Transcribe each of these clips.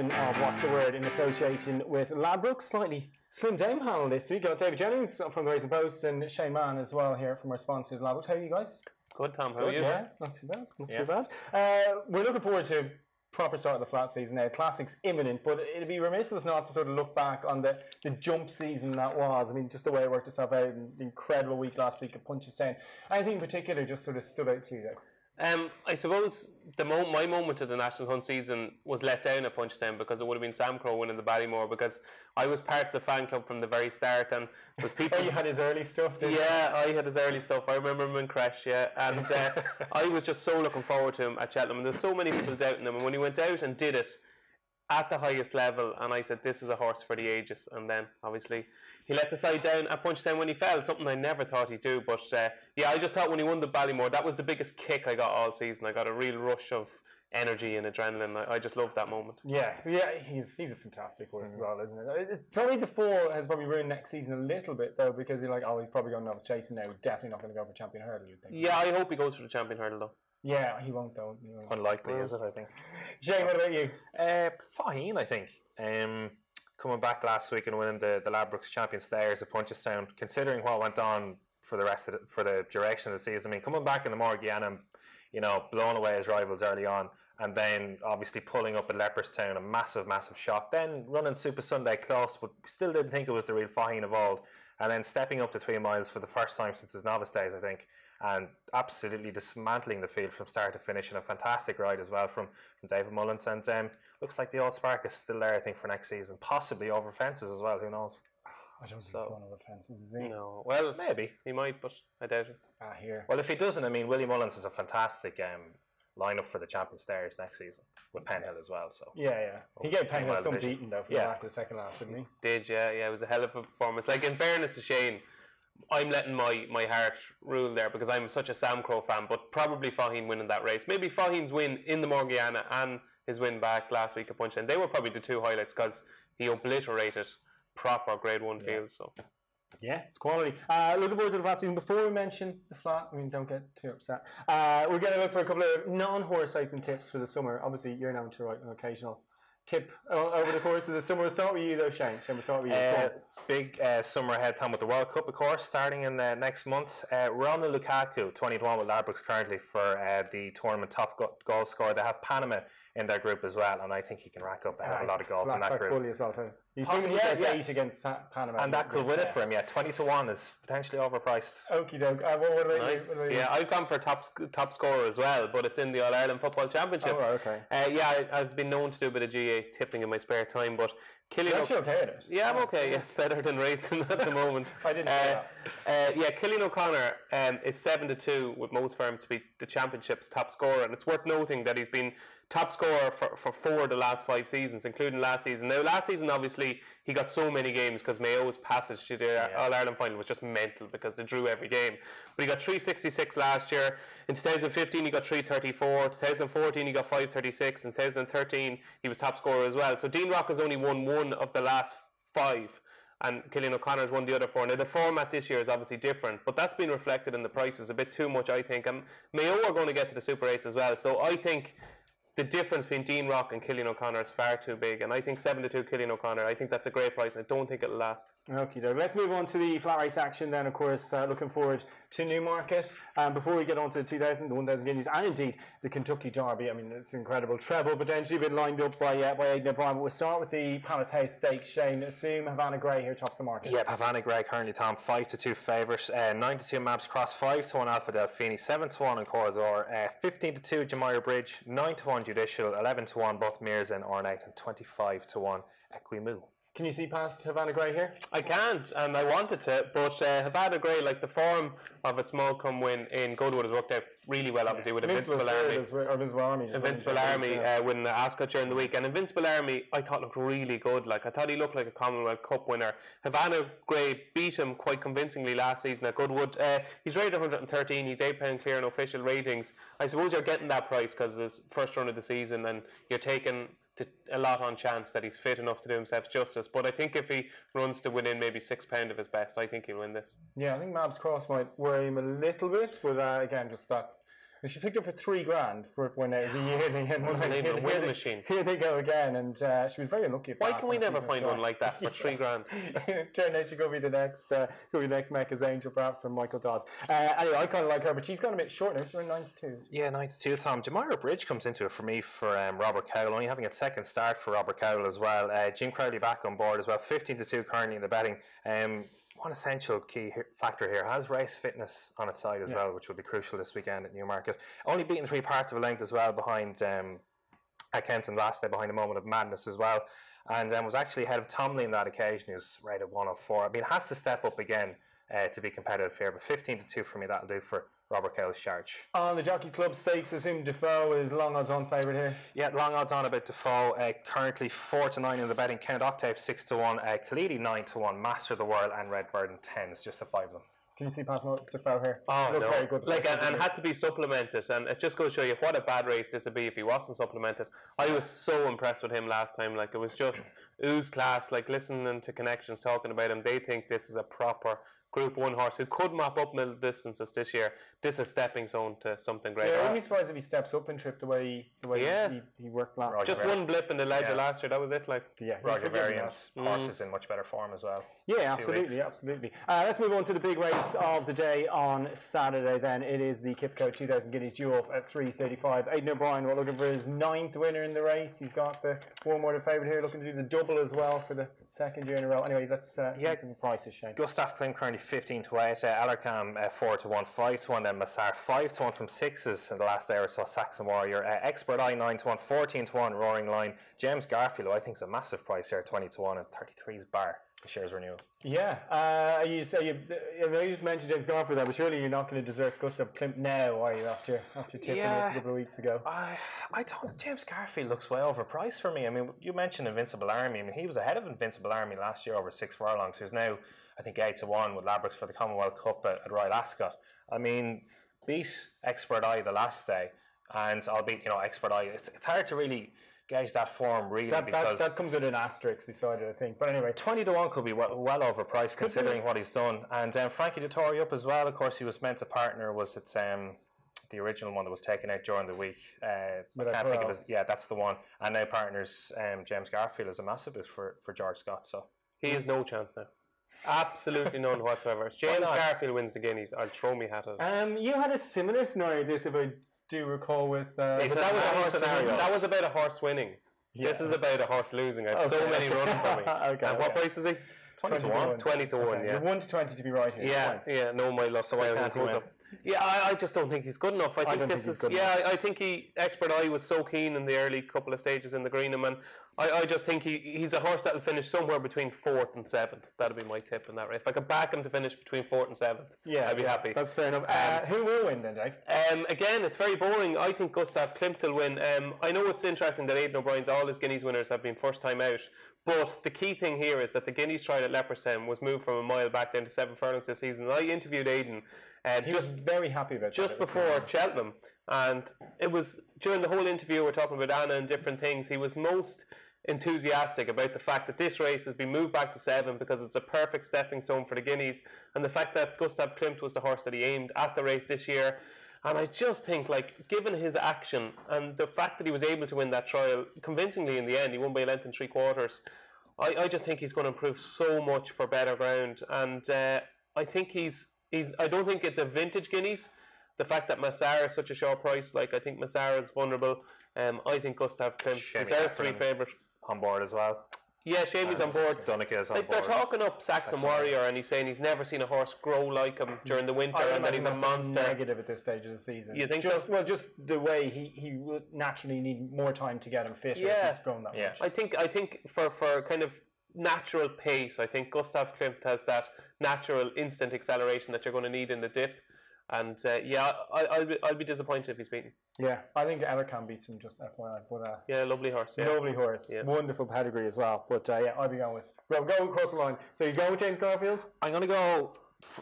edition of What's the Word in association with Ladbrokes. Slightly slimmed down panel this week. Got David Jennings from the Racing Post and Shane Mann as well here from our sponsors Ladbrokes. How are you guys? Good, Tom. How are you? Yeah, not too bad. Not too bad. We're looking forward to proper start of the flat season now. Classic's imminent, but it'd be remiss of us not to sort of look back on the jump season that was. I mean, just the way it worked itself out, and the incredible week last week at Punchestown. Anything in particular just sort of stood out to you there? I suppose my moment of the National Hunt season was let down at Punchestown because it would have been Sam Crow winning the Ballymore, because I was part of the fan club from the very start, and was people. Oh, you had his early stuff, didn't you? Yeah, I had his early stuff. I remember him in Crash, and I was just so looking forward to him at Cheltenham. And there's so many people doubting him, and when he went out and did it at the highest level, and I said, this is a horse for the ages. And then obviously he let the side down at Punchestown when he fell, something I never thought he'd do. But I just thought when he won the Ballymore, that was the biggest kick I got all season. I got a real rush of energy and adrenaline. I just loved that moment. Yeah, he's a fantastic horse as well, isn't it? Probably the fall has probably ruined next season a little bit though, because you're like, oh, he's probably going novice chasing now. He's definitely not going to go for champion hurdle, you'd think. Yeah, I hope he goes for the champion hurdle though. Yeah, he won't though. Unlikely, is it, I think. Shane, what about you? Faheen, I think. Coming back last week and winning the Ladbrokes Champion Stayers at Punchestown, considering what went on for the duration of the season. I mean, coming back in the Morgiana, blowing away his rivals early on, and then obviously pulling up at Leopardstown, a massive shock. Then running Super Sunday close, but still didn't think it was the real Faheen of old. And then stepping up to 3 miles for the first time since his novice days, I think, and absolutely dismantling the field from start to finish, and a fantastic ride as well from David Mullins. And looks like the old spark is still there, I think, for next season, possibly over fences as well. Who knows? I don't think it's one over fences, is he? No, well, maybe he might, but I doubt it. Here. Well, if he doesn't, I mean, Willie Mullins is a fantastic lineup for the Champion Stayers next season with Penhill as well. So yeah. He gave Penhill some beating though for the back of the second last, didn't he? Did, yeah. It was a hell of a performance. Like, in fairness to Shane, I'm letting my heart rule there because I'm such a Sam Crow fan, but probably Faheen winning that race. Maybe Faheen's win in the Morgiana and his win back last week at Punchestown, they were probably the two highlights because he obliterated proper Grade 1 fields. So yeah, it's quality. Looking forward to the flat season. Before we mention the flat, I mean, don't get too upset. We're going to look for a couple of non-horse racing tips for the summer. Obviously, you're known to write an occasional tip over the course of the summer. We'll start with you though, Shane. We'll start with you. Big summer ahead, Tom, with the World Cup, of course, starting in next month. Romelu Lukaku, 20-1 with Ladbrokes currently for the tournament top goal scorer. They have Panama in their group as well, and I think he can rack up a lot of goals in that group. As well, too. He's seen him get 8 against Panama, and that could win it for him. Yeah, 20-1 is potentially overpriced. Okie doke. What about nice. you? Yeah, I've gone for top scorer as well, but it's in the All Ireland Football Championship. Oh, okay. I've been known to do a bit of GA tipping in my spare time, but You're actually okay at it. Yeah, I'm okay. Yeah, better than racing at the moment. I didn't say that. Cillian O'Connor is 7-2 with most firms to be the championship's top scorer, and it's worth noting that he's been top scorer for 4 of the last 5 seasons, including last season. Now, last season, obviously, he got so many games because Mayo's passage to the All-Ireland final was just mental because they drew every game. But he got 366 last year. In 2015, he got 334. 2014, he got 536. In 2013, he was top scorer as well. So Dean Rock has only won 1 of the last 5. And Cillian O'Connor has won the other 4. Now, the format this year is obviously different, but that's been reflected in the prices a bit too much, I think. And Mayo are going to get to the Super 8s as well. So I think the difference between Dean Rock and Cillian O'Connor is far too big, and I think 7-2 Cillian O'Connor, I think that's a great price. I don't think it'll last. Okay, let's move on to the flat race action then. Of course, looking forward to Newmarket. Before we get on to the 2,000, the 1,000 guineas, and indeed the Kentucky Derby. I mean, it's an incredible treble potentially been lined up by Aidan O'Brien. But we'll start with the Palace House Stakes. Shane, assume Havana Grey here tops the market. Yeah, Havana Grey currently, Tom, 5-2 favourite, 9-2 Maps Cross, 5-1 Alpha Delfini, 7-1 in Corridor, 15-2 Jamira Bridge, 9-1 Judicial, 11-1 both Mears and Ornate, and 25-1 Equimu. Can you see past Havana Grey here? I can't, and I wanted to, but Havana Grey, like the form of its Molecomb win in Goodwood has worked out really well, obviously, with Invincible Army. Invincible Army winning the Ascot during the week. And Invincible Army, I thought, looked really good. Like, I thought he looked like a Commonwealth Cup winner. Havana Grey beat him quite convincingly last season at Goodwood. He's rated 113. He's £8 clear in official ratings. I suppose you're getting that price because it's his first run of the season, and you're taking a lot on chance that he's fit enough to do himself justice. But I think if he runs to within maybe £6 of his best, I think he'll win this. Yeah, I think Mabs Cross might worry him a little bit, but again, just that She picked up for $3,000 for when it was a yearly. And Unbelievable, winning machine. Here they go again, and she was very lucky. Why can we never find one like that for $3,000? Turned out she could be the next Mecca's Angel, perhaps, from Michael Dodds. Anyway, I kind of like her, but she's gone a bit short now. She's around 92. Yeah, 92, Tom. Jamira Bridge comes into it for me for Robert Cowell, only having a second start for Robert Cowell as well. Jim Crowley back on board as well, 15-2 currently in the betting. One essential key factor here has race fitness on its side as well, which will be crucial this weekend at Newmarket. Only beaten 3 parts of a length as well behind at Kempton last day, behind a moment of madness as well, and was actually ahead of Tomley on that occasion. He was rated 104. I mean, it has to step up again to be competitive here, but 15-2 for me, that'll do for Robert Cowell's charge. On the Jockey Club Stakes, I assume Defoe is long odds on favourite here. Yeah, long odds on about Defoe. Currently 4-9 in the betting. Count Octave 6-1, Khalidi 9-1, Master of the World, and Red Verdant 10. It's just the 5 of them. Can you see past Defoe here? Oh, no. Very good. And had to be supplemented, and it just goes to show you what a bad race this would be if he wasn't supplemented. I was so impressed with him last time. Like, it was just ooze class. Like, listening to Connections talking about him, they think this is a proper Group 1 horse who could mop up middle distances this year. This is stepping stone to something great. Yeah, I wouldn't be surprised if he steps up in trip the way he worked last year. Just one blip in the ledger last year, that was it. Like, Roger Varian's horse is in much better form as well. Yeah, absolutely. Let's move on to the big race of the day on Saturday then. It is the Kipco 2000 Guineas due off at 3:35. Aidan O'Brien, we're looking for his 9th winner in the race. He's got the one more favourite here, looking to do the double as well for the 2nd year in a row. Anyway, let's get some prices, Shane. Gustav Klimt currently 15-8, Alarcam 4-1, 5-1, then Massar 5-1 from 6s in the last hour or so, Saxon Warrior, Expert Eye 9-1, 14-1, Roaring Line, James Garfield, who I think is a massive price here, 20-1, and 33's bar. Shares renewal. Yeah, you just mentioned James Garfield there, but surely you're not going to desert Gustav Klimt now, are you? After tipping it a couple of weeks ago. I don't. James Garfield looks way overpriced for me. I mean, you mentioned Invincible Army. I mean, he was ahead of Invincible Army last year over 6 furlongs. He's now, I think, 8-1 with Labrooks for the Commonwealth Cup at Royal Ascot. I mean, beat Expert Eye the last day, and I'll beat Expert Eye. It's hard to really gauge that form because that comes with an asterisk beside it, I think. But anyway, 20-1 could be well overpriced considering what he's done. And Frankie Dettori up as well. Of course, he was meant to partner. Was it the original one that was taken out during the week? I can't think of his. Yeah, that's the one. And now partners James Garfield is a massive boost for George Scott. So he has no chance now. Absolutely none whatsoever. James Garfield wins the Guineas. I'll throw me hat at it. You had a similar scenario to this, if I do recall, with that was about a horse winning. Yeah. This is about a horse losing. I have so many running for me. And what price is he? 20-1. 20-1, yeah. 1-20 to be right here. Yeah, no, my love. So I can't up. Yeah, I just don't think he's good enough. I think Expert Eye was so keen in the early couple of stages in the Greenham, and I just think he's a horse that'll finish somewhere between 4th and 7th. That'll be my tip in that race. If I could back him to finish between 4th and 7th, I'd be happy. That's fair enough. Who will win then, Dave? Again, it's very boring. I think Gustav Klimt will win. I know it's interesting that Aidan O'Brien's all his Guineas winners have been first time out, but the key thing here is that the Guineas trial at Leopardstown was moved from a mile back down to 7 furlongs this season. I interviewed Aidan. He was very happy about just before Cheltenham, and it was during the whole interview we're talking about Anna and different things. He was most enthusiastic about the fact that this race has been moved back to 7 because it's a perfect stepping stone for the Guineas, and the fact that Gustav Klimt was the horse that he aimed at the race this year. And I just think, like, given his action and the fact that he was able to win that trial convincingly in the end, he won by a length and 3/4. I just think he's going to improve so much for better ground, and I think I don't think it's a vintage Guineas. The fact that Massara is such a short price, like, I think Massara is vulnerable. I think Gustav Klimt deserves to be favourite. On board as well. Yeah, Shamey's on board. Donnacha is on board. They're talking up Saxon Warrior, and he's saying he's never seen a horse grow like him during the winter, and that he's a monster. Negative at this stage of the season. You think so? Well, just the way he would naturally need more time to get him fit. If he's grown that much. I think for kind of natural pace, I think Gustav Klimt has that natural instant acceleration that you're going to need in the dip. And I'll be disappointed if he's beaten. Yeah, I think Alarcam beats him, just FYI. But lovely horse. Yeah. Lovely horse. Yeah. Wonderful pedigree as well. But I'll be going with. Well, go across the line. So you go with James Garfield? I'm going to go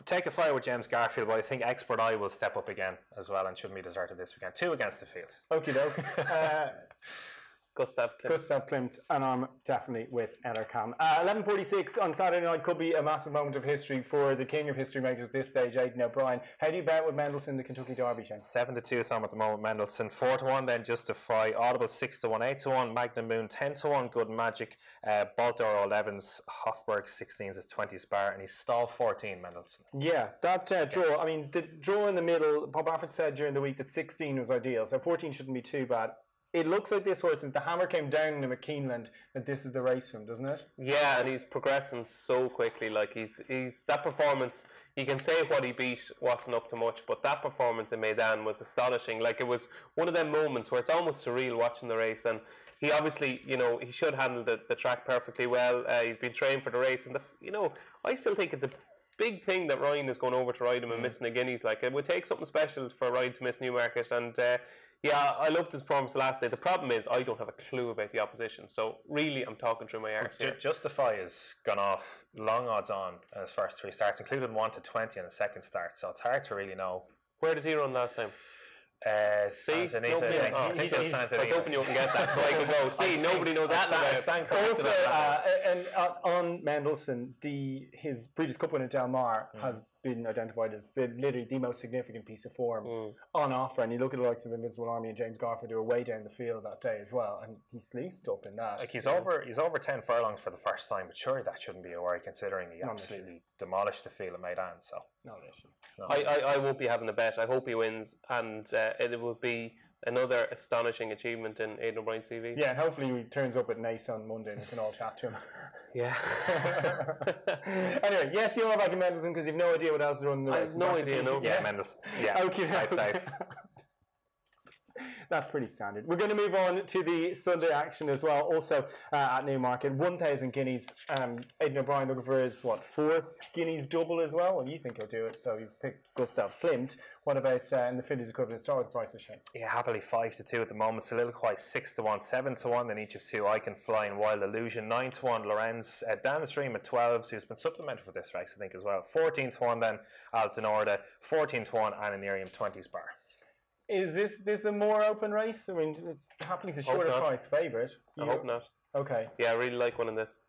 take a flyer with James Garfield, but I think Expert Eye will step up again as well and shouldn't be deserted this weekend. 2 against the field. Okie doke. Gustav Klimt. Gustav Klimt, and I'm definitely with Ellercam. 11:46 on Saturday night could be a massive moment of history for the king of history makers at this stage, Aidan O'Brien. How do you bet with Mendelssohn, the Kentucky Derby, Shane? 7-2 Tom at the moment, Mendelssohn. 4-1 then Justify, Audible 6-1, 8-1, Magnum Moon 10-1, Good Magic, Baltimore 11s, Hofburg 16s is 20 spar, and he's stall 14, Mendelssohn. Yeah, that draw, I mean, the draw in the middle, Bob Baffert said during the week that 16 was ideal, so 14 shouldn't be too bad. It looks like this horse, since the hammer came down in him at Keeneland, that this is the race for him, doesn't it? Yeah, and he's progressing so quickly. Like he's that performance. You can say what he beat wasn't up to much, but that performance in Maidan was astonishing. Like it was one of them moments where it's almost surreal watching the race. And he obviously, he should handle the track perfectly well. He's been trained for the race, and I still think it's a big thing that Ryan is going over to ride him and missing the Guineas. Like it would take something special for Ryan to miss Newmarket, and. Yeah, I loved his performance last day. The problem is I don't have a clue about the opposition, so really I'm talking through my arse here. Justify has gone off long odds on in his first 3 starts, including 1-20 in the second start, so it's hard to really know. Where did he run last time? Santa Anita, I think it was Santa Anita. I was hoping you wouldn't get that, so I could go. See, nobody knows that about it. Also, and on Mendelssohn, his Breeders' Cup win at Del Mar has been identified as literally the most significant piece of form on offer. And you look at the likes of Invincible Army and James Garfield, who were way down the field that day as well, and he sleeced up in that. Like he's over 10 furlongs for the first time, but surely that shouldn't be a worry considering he absolutely demolished the field at Maidan. So not an issue. No. I won't be having a bet. I hope he wins, and it will be another astonishing achievement in Aidan O'Brien's CV. Yeah, and hopefully he turns up at Nace on Monday and we can all chat to him. Yeah. Anyway, yes, you're all back in Mendelssohn because you've no idea what else is running the race. I have no idea, no. Yeah, Mendelssohn. Yeah, okay, I'd say. That's pretty standard. We're going to move on to the Sunday action as well. Also at Newmarket, 1,000 guineas. Aidan O'Brien looking for his, 4th guineas double as well? Well, you think he'll do it, so you've picked Gustav Klimt. What about in the Fillies equivalent? Start with the prices, Shane. Yeah, happily 5-2 at the moment. Soliloquy 6-1, 7-1, then each of 2. I Can Fly and Wild Illusion 9-1. Lorenz, Dan's Dream at 12s, who's been supplemented for this race, I think, as well. 14-1, then Altenorda, 14-1, and Anirium 20s bar. Is this a more open race? I mean, it's happily a shorter price favourite. I hope not. Okay. Yeah, I really like one in this.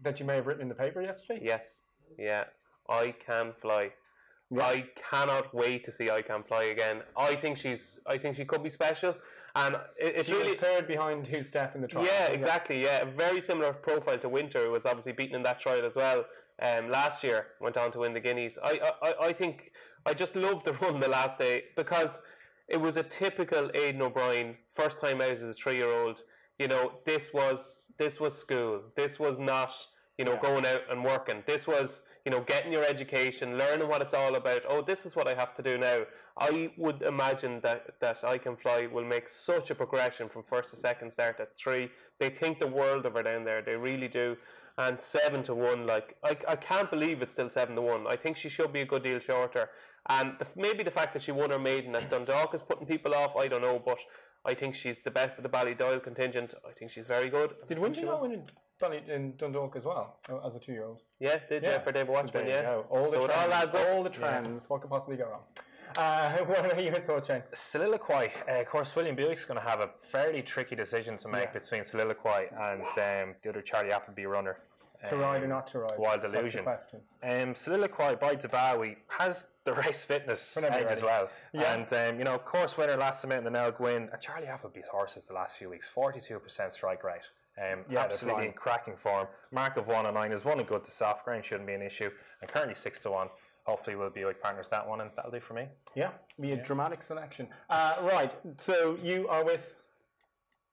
That you may have written in the paper yesterday? Yes. Yeah. I Can Fly. Yeah. I cannot wait to see I Can Fly again. I think she could be special, and it's she really was third behind Hugh Steff in the trial. Yeah, exactly. Yeah, a very similar profile to Winter, who was obviously beaten in that trial as well. Last year went on to win the Guineas. I think I just loved the run the last day because it was a typical Aidan O'Brien first time out as a 3-year-old. This was school. This was not going out and working. This was getting your education, learning what it's all about. Oh, this is what I have to do now. I would imagine that I Can Fly will make such a progression from first to second start at 3. They think the world of her down there. They really do. And 7-1, like I can't believe it's still 7-1. I think she should be a good deal shorter. And maybe the fact that she won her maiden at Dundalk is putting people off. I don't know, but I think she's the best of the Ballydoyle contingent. I think she's very good. Did Winter not win in Dundalk as well as a 2-year-old? Yeah, for David Watchman. Yeah, all the trends. What could possibly go wrong? What are your thoughts, Shane? Soliloquy. Of course, William Buick's going to have a fairly tricky decision to make between Soliloquy and the other Charlie Appleby runner. To ride or not to ride? Wild Illusion. That's the question. Soliloquy by Dabawi has the race fitness edge as well. Yeah. And, course winner last minute in the Nell Gwyn. And Charlie Appleby's horses the last few weeks, 42% strike rate. Absolutely in cracking form. Mark of 1-9 is one and good to soft. Ground shouldn't be an issue. And currently 6-1. Hopefully we'll be Buick partners that one, and that'll do for me. Yeah, be a dramatic selection. Right, so you are with...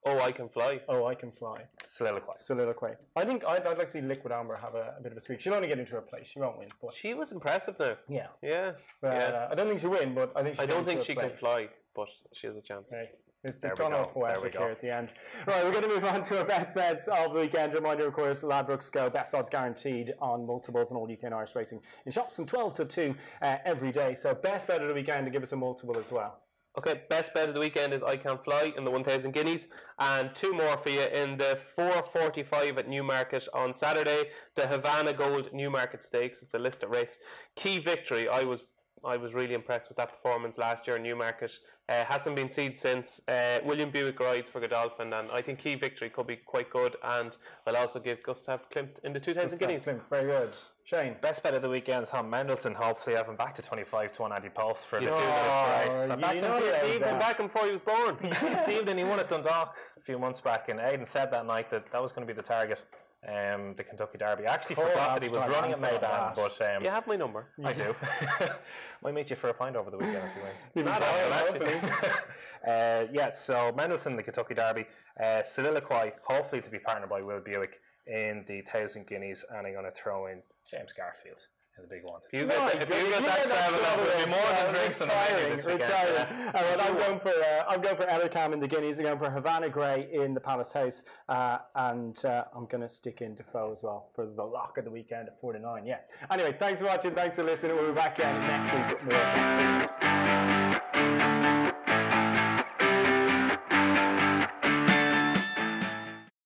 Oh, I Can Fly. Oh, I Can Fly. Soliloquy. I think I'd like to see Liquid Amber have a bit of a streak. She'll only get into her place. She won't win. But she was impressive now. Yeah. Yeah. I don't think she'll win, but I think I don't think she can fly, but she has a chance. Right. It's gone all poetic here at the end. Right, we're going to move on to our best bets of the weekend. Reminder, of course, Ladbrokes Go. Best odds guaranteed on multiples and all UK and Irish racing in shops from 12 to 2 every day. So best bet of the weekend, to give us a multiple as well. Okay, best bet of the weekend is I Can Fly in the 1,000 guineas, and 2 more for you in the 4:45 at Newmarket on Saturday, the Havana Gold Newmarket Stakes. It's a listed race. Key Victory. I was I was really impressed with that performance last year in Newmarket. Hasn't been seen since. William Buick rides for Godolphin, and I think key victory could be quite good. And I'll also give Gustav Klimt in the 2,000 guineas. Very good. Shane. Best bet of the weekend, Tom Mendelsohn. Hopefully have him back to 25-1 anti-post for the 2 minutes race. He even back him before he was born. He won at Dundalk a few months back, and Aidan said that night that was going to be the target. The Kentucky Derby. I actually forgot that he was running at Maidan, but you have my number. I do. Might meet you for a pint over the weekend if you want. So Mendelsohn, the Kentucky Derby, Soliloquy, hopefully to be partnered by Will Buick in the 1,000 guineas, and I'm going to throw in James Garfield in the big one. If you get that level, it'll be more than drinks on the menu this weekend. I'm going for Ellercam in the guineas. I'm going for Havana Grey in the Palace House, and I'm going to stick in Defoe as well for the lock of the weekend at 4-9. Yeah. Anyway, thanks for watching. Thanks for listening. We'll be back again next week with more.